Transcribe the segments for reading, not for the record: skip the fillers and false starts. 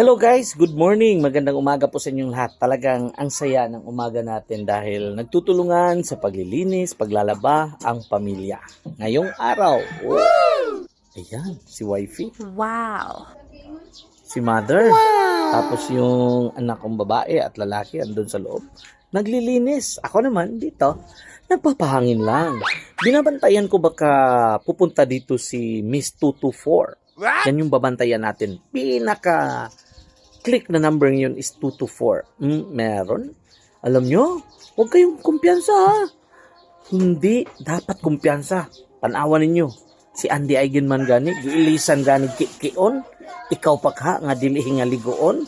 Hello guys, good morning. Magandang umaga po sa inyong lahat. Talagang ang saya ng umaga natin dahil nagtutulungan sa paglilinis, paglalaba ang pamilya. Ngayong araw, ayan, si wifey, Wow. si mother, tapos yung anak kong babae at lalaki andun sa loob. Naglilinis. Ako naman dito, nagpapahangin lang. Binabantayan ko baka pupunta dito si Miss 224. Yan yung babantayan natin. Click na number yun is 224. Meron? Alam nyo, huwag kayong kumpiyansa ha. Hindi dapat kumpiyansa. Panawan ninyo. Si Andy Eigenman gani, giilisan gani kion. Ikaw pa ka nga dili nga ligoon.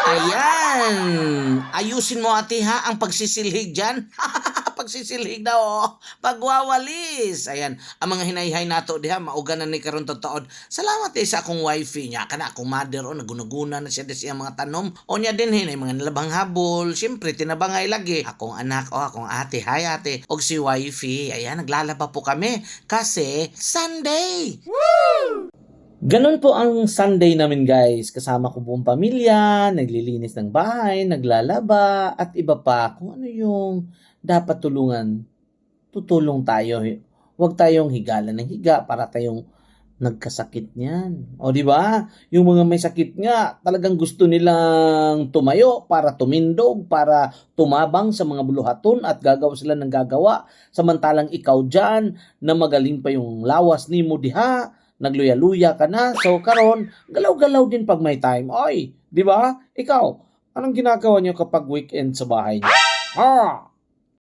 Ayan! Ayusin mo ate ha ang pagsisilhig dyan. Pagsisilhig daw oh. Pagwawalis. Ayan, ang mga hinayhay nato diha mauganan ni karon totood. Salamat sa akong wifey niya kana akong mother o nagunuguna na siya siyang mga tanom. O niya din hinay mga nalabang habol. Siyempre tinabangay lagi. Akong anak o akong ate, hi ate. Og si wifey, ayan naglalaba po kami kasi Sunday. Ganon po ang Sunday namin guys. Kasama ko buong pamilya, naglilinis ng bahay, naglalaba, at iba pa. Kung ano yung dapat tulungan, tutulong tayo. Huwag tayong higala ng higa para tayong nagkasakit niyan. O di ba? Yung mga may sakit nga, talagang gusto nilang tumayo para tumindog, para tumabang sa mga buluhaton at gagawa sila ng gagawa. Samantalang ikaw dyan, na magaling pa yung lawas ni mo diha, nagluya-luya ka na. So karon, galaw-galaw din pag may time. Oy, di ba? Ikaw, anong ginagawa niyo kapag weekend sa bahay niyo?